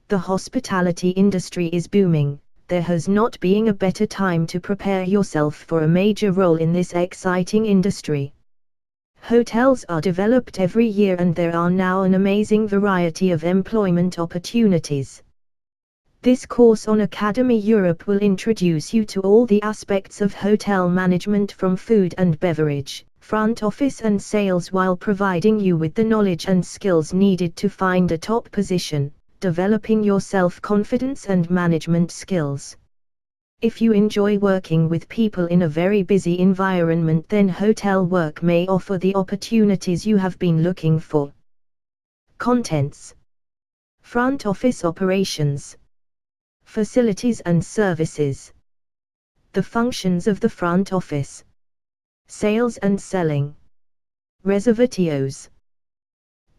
The hospitality industry is booming. There has not been a better time to prepare yourself for a major role in this exciting industry. Hotels are developed every year and there are now an amazing variety of employment opportunities. This course on Academy Europe will introduce you to all the aspects of hotel management from food and beverage, front office and sales while providing you with the knowledge and skills needed to find a top position, developing your self-confidence and management skills. If you enjoy working with people in a very busy environment, then hotel work may offer the opportunities you have been looking for. Contents: front office operations, facilities and services, the functions of the front office, sales and selling, reservations.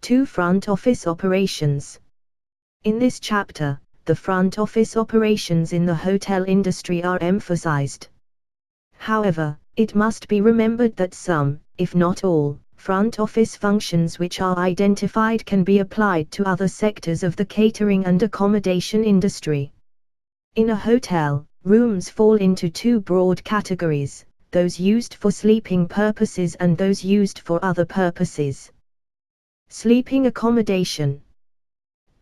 2. Front office operations. In this chapter, the front office operations in the hotel industry are emphasized. However, it must be remembered that some, if not all, front office functions which are identified can be applied to other sectors of the catering and accommodation industry. In a hotel, rooms fall into two broad categories: those used for sleeping purposes and those used for other purposes. Sleeping accommodation.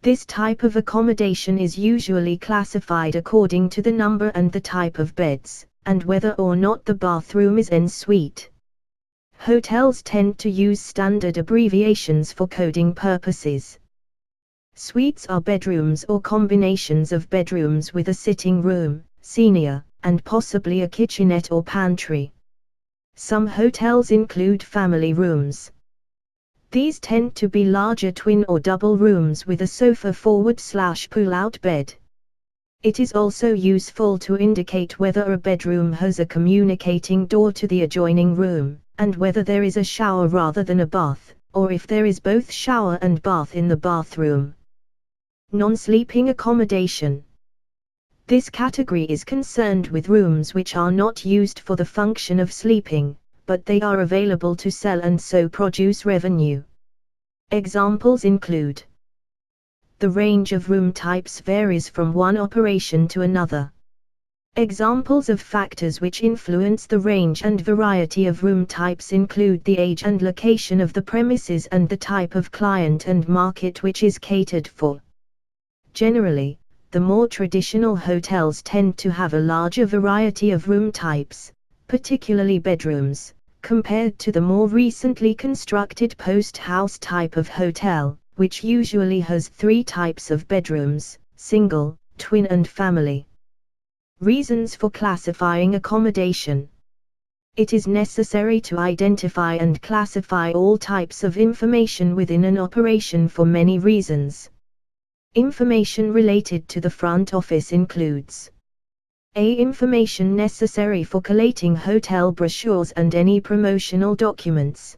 This type of accommodation is usually classified according to the number and the type of beds, and whether or not the bathroom is en suite. Hotels tend to use standard abbreviations for coding purposes. Suites are bedrooms or combinations of bedrooms with a sitting room, senior, and possibly a kitchenette or pantry. Some hotels include family rooms. These tend to be larger twin or double rooms with a sofa forward/pull-out bed. It is also useful to indicate whether a bedroom has a communicating door to the adjoining room, and whether there is a shower rather than a bath, or if there is both shower and bath in the bathroom. Non-sleeping accommodation. This category is concerned with rooms which are not used for the function of sleeping, but they are available to sell and so produce revenue. Examples include: the range of room types varies from one operation to another. Examples of factors which influence the range and variety of room types include the age and location of the premises and the type of client and market which is catered for. Generally, the more traditional hotels tend to have a larger variety of room types, particularly bedrooms, compared to the more recently constructed post-house type of hotel, which usually has 3 types of bedrooms: single, twin and family. Reasons for classifying accommodation. It is necessary to identify and classify all types of information within an operation for many reasons. Information related to the front office includes: A. Information necessary for collating hotel brochures and any promotional documents.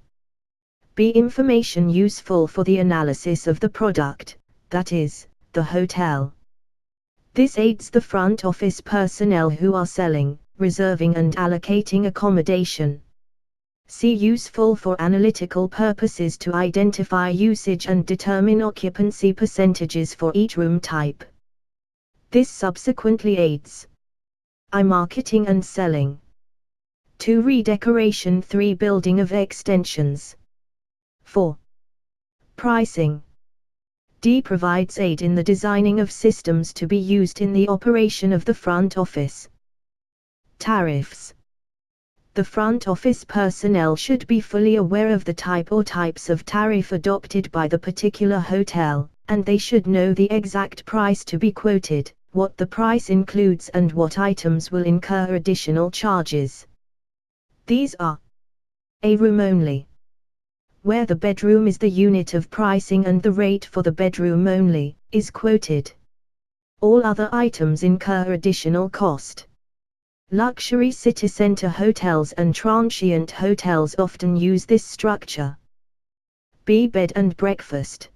B. Information useful for the analysis of the product, that is, the hotel. This aids the front office personnel who are selling, reserving and allocating accommodation. C. Useful for analytical purposes to identify usage and determine occupancy percentages for each room type. This subsequently aids I. Marketing and selling. 2. Redecoration. 3. Building of extensions. 4. Pricing. D. Provides aid in the designing of systems to be used in the operation of the front office. Tariffs. The front office personnel should be fully aware of the type or types of tariff adopted by the particular hotel, and they should know the exact price to be quoted, what the price includes and what items will incur additional charges. These are: A. Room only, where the bedroom is the unit of pricing and the rate for the bedroom only is quoted. All other items incur additional cost. Luxury city center hotels and transient hotels often use this structure. B. Bed and breakfast.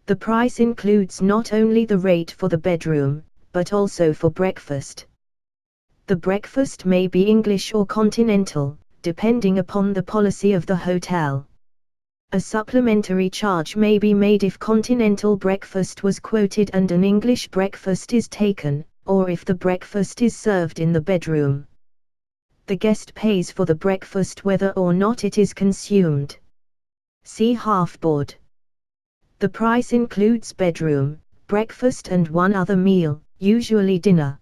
The price includes not only the rate for the bedroom, but also for breakfast. The breakfast may be English or continental, depending upon the policy of the hotel. A supplementary charge may be made if continental breakfast was quoted and an English breakfast is taken, or if the breakfast is served in the bedroom. The guest pays for the breakfast whether or not it is consumed. See half-board. The price includes bedroom, breakfast and one other meal, usually dinner.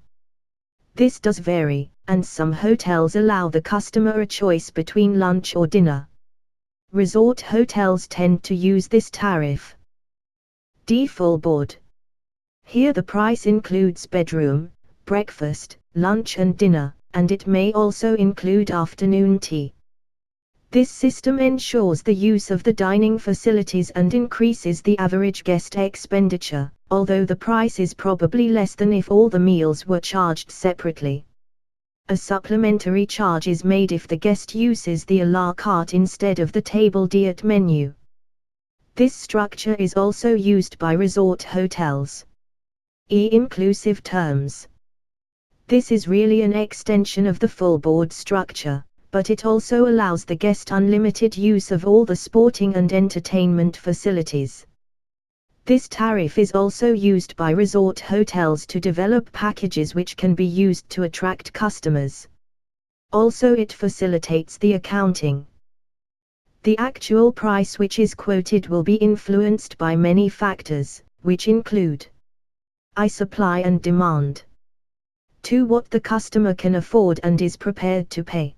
This does vary, and some hotels allow the customer a choice between lunch or dinner. Resort hotels tend to use this tariff. D full board. Here the price includes bedroom, breakfast, lunch and dinner, and it may also include afternoon tea. This system ensures the use of the dining facilities and increases the average guest expenditure, although the price is probably less than if all the meals were charged separately. A supplementary charge is made if the guest uses the à la carte instead of the table d'hôte menu. This structure is also used by resort hotels. Inclusive terms. This is really an extension of the full board structure, but it also allows the guest unlimited use of all the sporting and entertainment facilities. This tariff is also used by resort hotels to develop packages which can be used to attract customers. Also, it facilitates the accounting. The actual price which is quoted will be influenced by many factors, which include supply and demand. 2. What the customer can afford and is prepared to pay.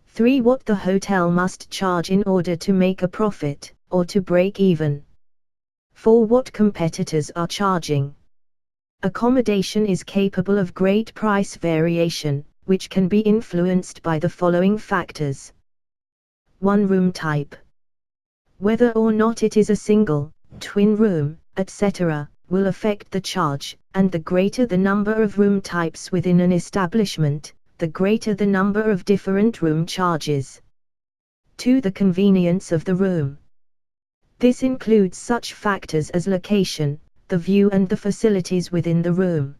3. What the hotel must charge in order to make a profit, or to break even. 4. What competitors are charging. Accommodation is capable of great price variation, which can be influenced by the following factors. 1. Room type. Whether or not it is a single, twin room, etc., will affect the charge, and the greater the number of room types within an establishment, the greater the number of different room charges. 2. The convenience of the room. This includes such factors as location, the view and the facilities within the room.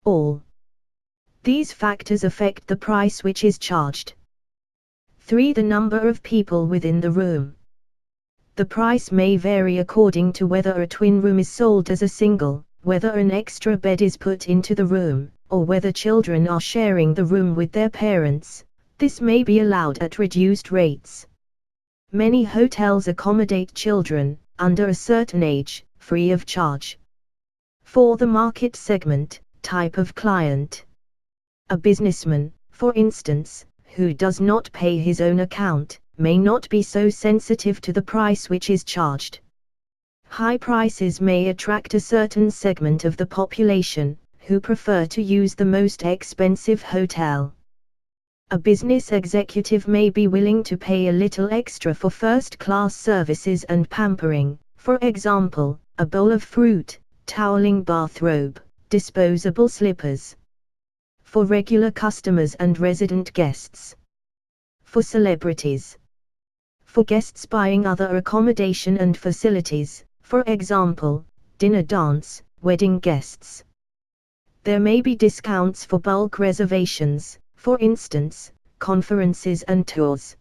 All these factors affect the price which is charged. 3. The number of people within the room. The price may vary according to whether a twin room is sold as a single, whether an extra bed is put into the room, or whether children are sharing the room with their parents. This may be allowed at reduced rates. Many hotels accommodate children, under a certain age, free of charge. 4. The market segment, type of client. A businessman, for instance, who does not pay his own account, may not be so sensitive to the price which is charged. High prices may attract a certain segment of the population, who prefer to use the most expensive hotel. A business executive may be willing to pay a little extra for first-class services and pampering, for example, a bowl of fruit, toweling bathrobe, disposable slippers. For regular customers and resident guests. For celebrities. For guests buying other accommodation and facilities, for example, dinner dance, wedding guests. There may be discounts for bulk reservations, for instance, conferences and tours.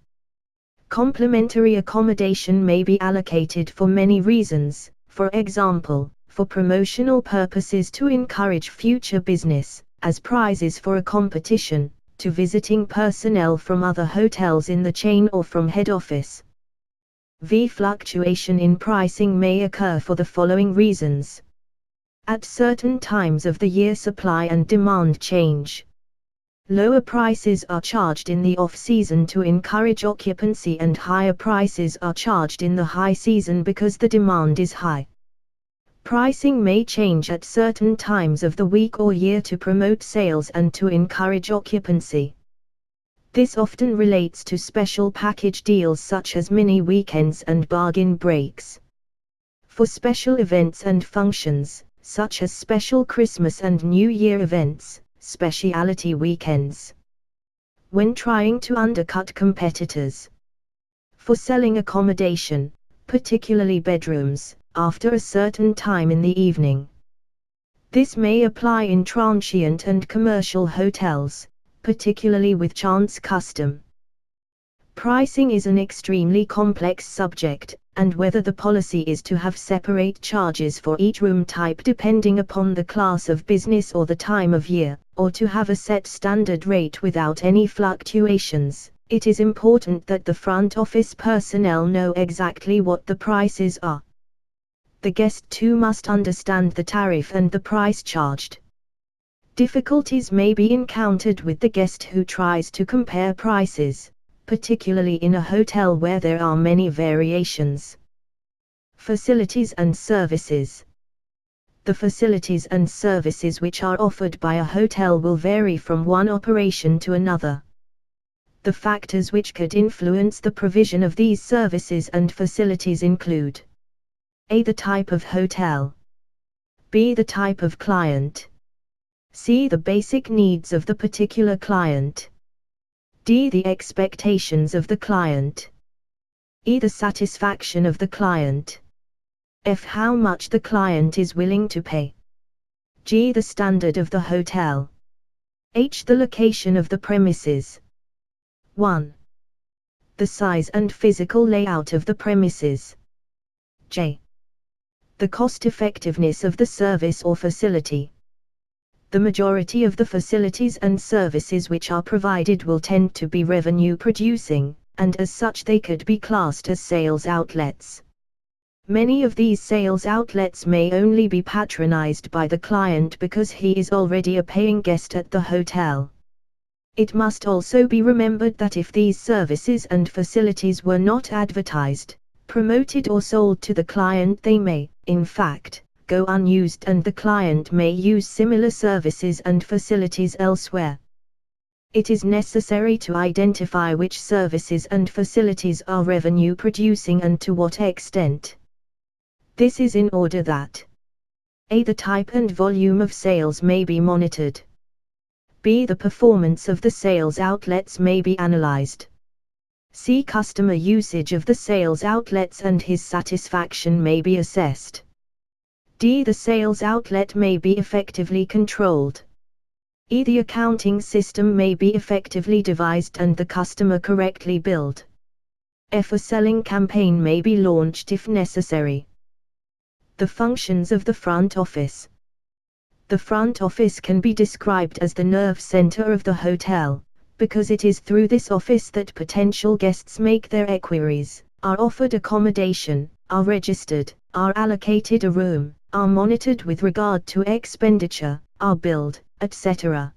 Complimentary accommodation may be allocated for many reasons, for example, for promotional purposes to encourage future business, as prizes for a competition, to visiting personnel from other hotels in the chain or from head office. Fluctuation in pricing may occur for the following reasons. At certain times of the year, supply and demand change. Lower prices are charged in the off-season to encourage occupancy, and higher prices are charged in the high season because the demand is high. Pricing may change at certain times of the week or year to promote sales and to encourage occupancy. This often relates to special package deals such as mini weekends and bargain breaks. For special events and functions, such as special Christmas and New Year events, specialty weekends. When trying to undercut competitors. For selling accommodation, particularly bedrooms, after a certain time in the evening. This may apply in transient and commercial hotels, particularly with chance custom. Pricing is an extremely complex subject, and whether the policy is to have separate charges for each room type depending upon the class of business or the time of year, or to have a set standard rate without any fluctuations, it is important that the front office personnel know exactly what the prices are. The guest too must understand the tariff and the price charged. Difficulties may be encountered with the guest who tries to compare prices, particularly in a hotel where there are many variations. Facilities and services. The facilities and services which are offered by a hotel will vary from one operation to another. The factors which could influence the provision of these services and facilities include: A. The type of hotel. B. The type of client. C. The basic needs of the particular client. D. The expectations of the client. E. The satisfaction of the client. F. How much the client is willing to pay. G. The standard of the hotel. H. The location of the premises. 1. The size and physical layout of the premises. J. The cost-effectiveness of the service or facility. The majority of the facilities and services which are provided will tend to be revenue-producing, and as such they could be classed as sales outlets. Many of these sales outlets may only be patronized by the client because he is already a paying guest at the hotel. It must also be remembered that if these services and facilities were not advertised, promoted or sold to the client, they may, in fact, go unused, and the client may use similar services and facilities elsewhere. It is necessary to identify which services and facilities are revenue producing and to what extent. This is in order that: A. The type and volume of sales may be monitored. B. The performance of the sales outlets may be analyzed. C. Customer usage of the sales outlets and his satisfaction may be assessed. D. The sales outlet may be effectively controlled. E. The accounting system may be effectively devised and the customer correctly billed. F. A selling campaign may be launched if necessary. The functions of the front office. The front office can be described as the nerve center of the hotel, because it is through this office that potential guests make their enquiries, are offered accommodation, are registered, are allocated a room, are monitored with regard to expenditure, are billed, etc.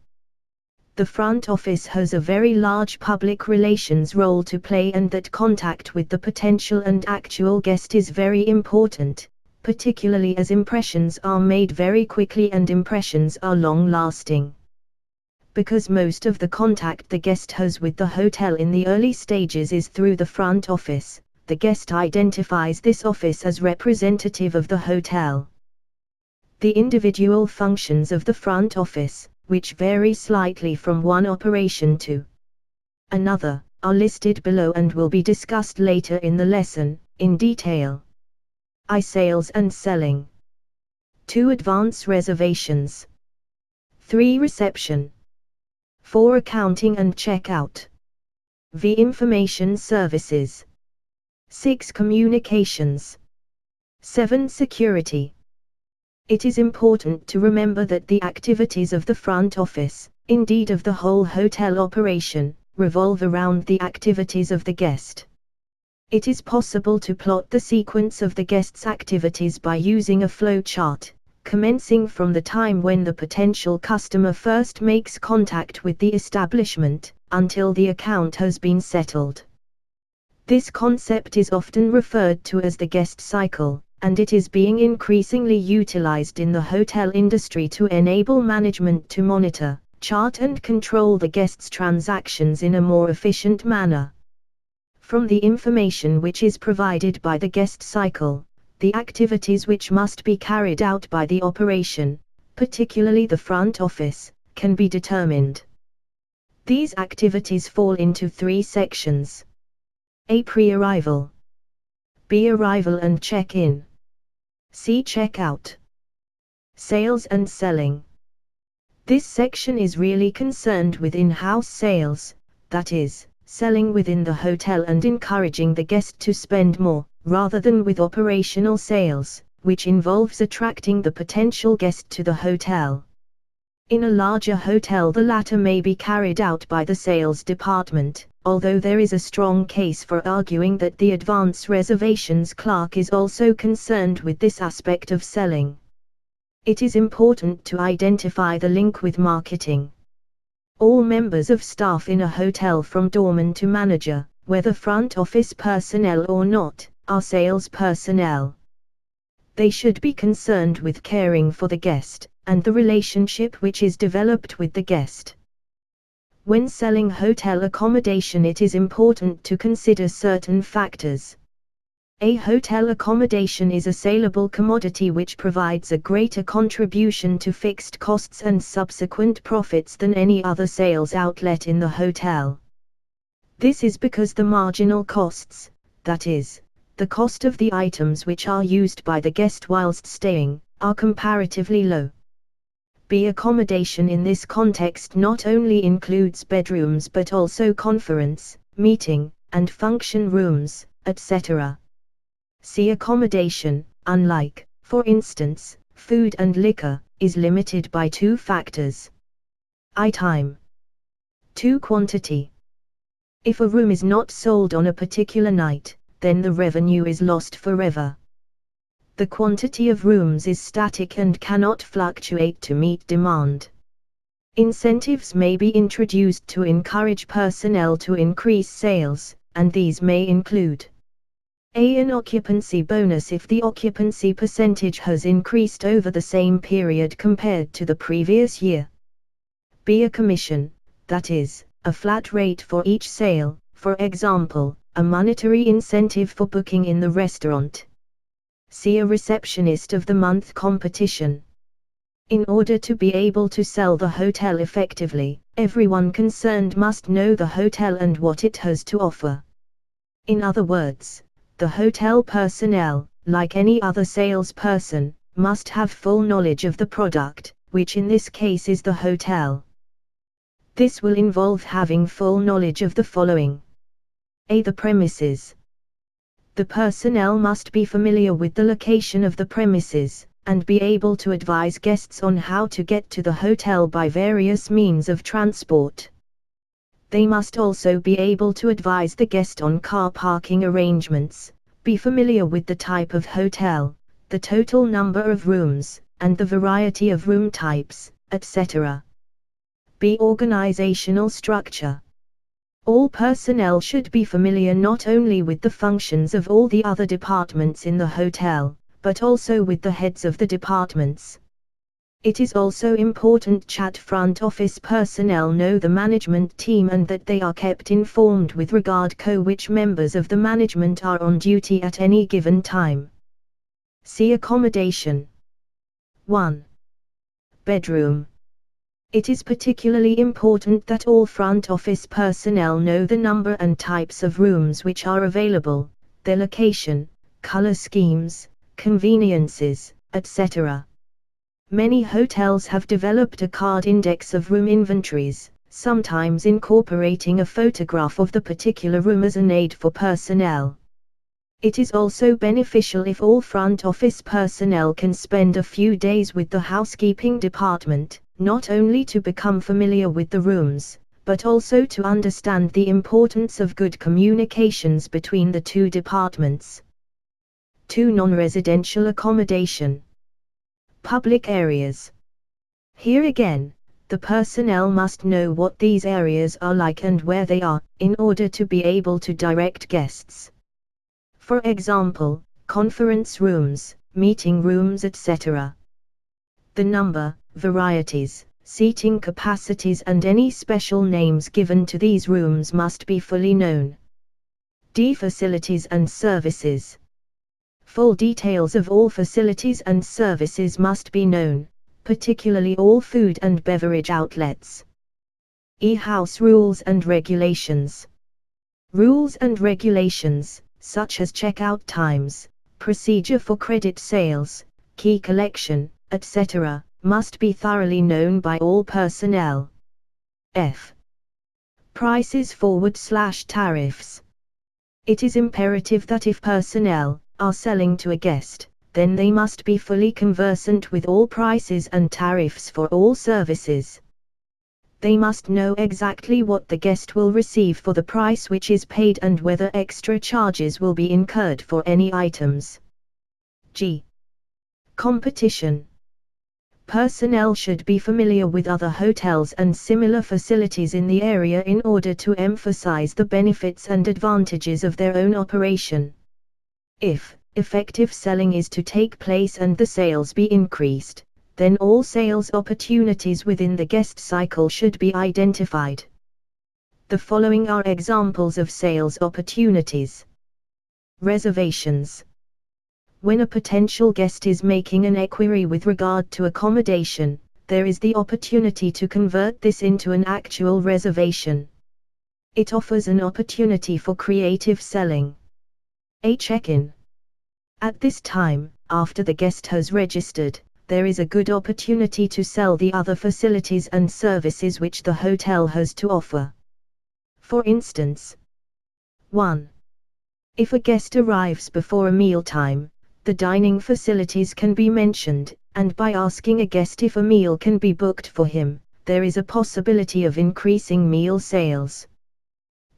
The front office has a very large public relations role to play, and that contact with the potential and actual guest is very important, particularly as impressions are made very quickly and impressions are long-lasting. Because most of the contact the guest has with the hotel in the early stages is through the front office, the guest identifies this office as representative of the hotel. The individual functions of the front office, which vary slightly from one operation to another, are listed below and will be discussed later in the lesson, in detail. I. Sales and selling. 2. Advance reservations. 3. Reception. 4. Accounting and checkout. V. Information services. 6. Communications. 7. Security. It is important to remember that the activities of the front office, indeed of the whole hotel operation, revolve around the activities of the guest. It is possible to plot the sequence of the guest's activities by using a flow chart, commencing from the time when the potential customer first makes contact with the establishment, until the account has been settled. This concept is often referred to as the guest cycle, and it is being increasingly utilized in the hotel industry to enable management to monitor, chart and control the guest's transactions in a more efficient manner. From the information which is provided by the guest cycle, the activities which must be carried out by the operation, particularly the front office, can be determined. These activities fall into 3 sections. A. Pre-arrival. B. Arrival and check-in. C. Checkout. Sales and selling. This section is really concerned with in-house sales, that is, selling within the hotel and encouraging the guest to spend more, rather than with operational sales, which involves attracting the potential guest to the hotel. In a larger hotel, the latter may be carried out by the sales department, although there is a strong case for arguing that the advance reservations clerk is also concerned with this aspect of selling. It is important to identify the link with marketing. All members of staff in a hotel, from doorman to manager, whether front office personnel or not, are sales personnel. They should be concerned with caring for the guest, and the relationship which is developed with the guest. When selling hotel accommodation, it is important to consider certain factors. A hotel accommodation is a saleable commodity which provides a greater contribution to fixed costs and subsequent profits than any other sales outlet in the hotel. This is because the marginal costs, that is, the cost of the items which are used by the guest whilst staying, are comparatively low. B. Accommodation in this context not only includes bedrooms but also conference, meeting, and function rooms, etc. C. Accommodation, unlike, for instance, food and liquor, is limited by two factors. I. Time. 2. Quantity. If a room is not sold on a particular night, then the revenue is lost forever. The quantity of rooms is static and cannot fluctuate to meet demand. Incentives may be introduced to encourage personnel to increase sales, and these may include A. An occupancy bonus if the occupancy percentage has increased over the same period compared to the previous year. B. A commission, that is, a flat rate for each sale, for example, a monetary incentive for booking in the restaurant. C. A receptionist of the month competition. In order to be able to sell the hotel effectively, everyone concerned must know the hotel and what it has to offer. In other words, the hotel personnel, like any other salesperson, must have full knowledge of the product, which in this case is the hotel. This will involve having full knowledge of the following. A. The premises. The personnel must be familiar with the location of the premises, and be able to advise guests on how to get to the hotel by various means of transport. They must also be able to advise the guest on car parking arrangements, be familiar with the type of hotel, the total number of rooms, and the variety of room types, etc. B. Organizational structure. All personnel should be familiar not only with the functions of all the other departments in the hotel, but also with the heads of the departments. It is also important that front office personnel know the management team and that they are kept informed with regard to which members of the management are on duty at any given time. See accommodation. 1. Bedroom. It is particularly important that all front office personnel know the number and types of rooms which are available, their location, color schemes, conveniences, etc. Many hotels have developed a card index of room inventories, sometimes incorporating a photograph of the particular room as an aid for personnel. It is also beneficial if all front office personnel can spend a few days with the housekeeping department, not only to become familiar with the rooms, but also to understand the importance of good communications between the two departments. 2. Non-residential accommodation. Public areas. Here again, the personnel must know what these areas are like and where they are, in order to be able to direct guests. For example, conference rooms, meeting rooms, etc. The number, varieties, seating capacities and any special names given to these rooms must be fully known. D. Facilities and services. Full details of all facilities and services must be known, particularly all food and beverage outlets. E. House rules and regulations. Rules and regulations, such as checkout times, procedure for credit sales, key collection, etc., must be thoroughly known by all personnel. F. Prices/tariffs. It is imperative that if personnel are selling to a guest, then they must be fully conversant with all prices and tariffs for all services. They must know exactly what the guest will receive for the price which is paid and whether extra charges will be incurred for any items. G. Competition. Personnel should be familiar with other hotels and similar facilities in the area in order to emphasize the benefits and advantages of their own operation. If effective selling is to take place and the sales be increased, then all sales opportunities within the guest cycle should be identified. The following are examples of sales opportunities. Reservations. When a potential guest is making an enquiry with regard to accommodation, there is the opportunity to convert this into an actual reservation. It offers an opportunity for creative selling. A check-in. At this time, after the guest has registered, there is a good opportunity to sell the other facilities and services which the hotel has to offer. For instance, 1. If a guest arrives before a mealtime, the dining facilities can be mentioned, and by asking a guest if a meal can be booked for him, there is a possibility of increasing meal sales.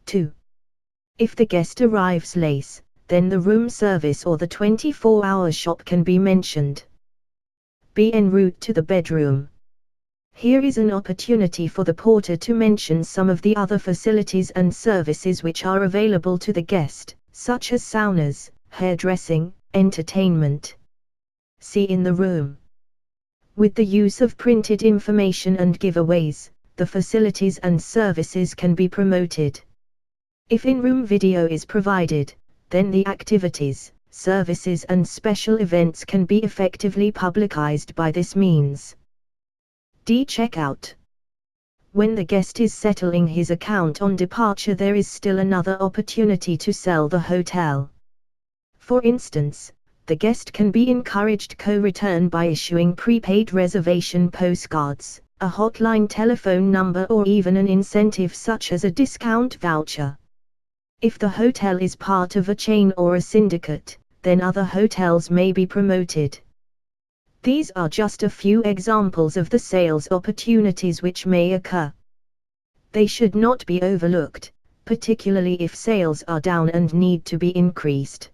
2. If the guest arrives late, then the room service or the 24-hour shop can be mentioned. Be en route to the bedroom. Here is an opportunity for the porter to mention some of the other facilities and services which are available to the guest, such as saunas, hairdressing, entertainment. See in the room. With the use of printed information and giveaways, the facilities and services can be promoted. If in-room video is provided, then the activities, services and special events can be effectively publicized by this means. D. Checkout. When the guest is settling his account on departure, there is still another opportunity to sell the hotel. For instance, the guest can be encouraged co-return by issuing prepaid reservation postcards, a hotline telephone number or even an incentive such as a discount voucher. If the hotel is part of a chain or a syndicate, then other hotels may be promoted. These are just a few examples of the sales opportunities which may occur. They should not be overlooked, particularly if sales are down and need to be increased.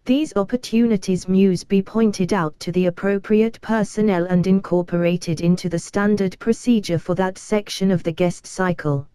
These opportunities must be pointed out to the appropriate personnel and incorporated into the standard procedure for that section of the guest cycle.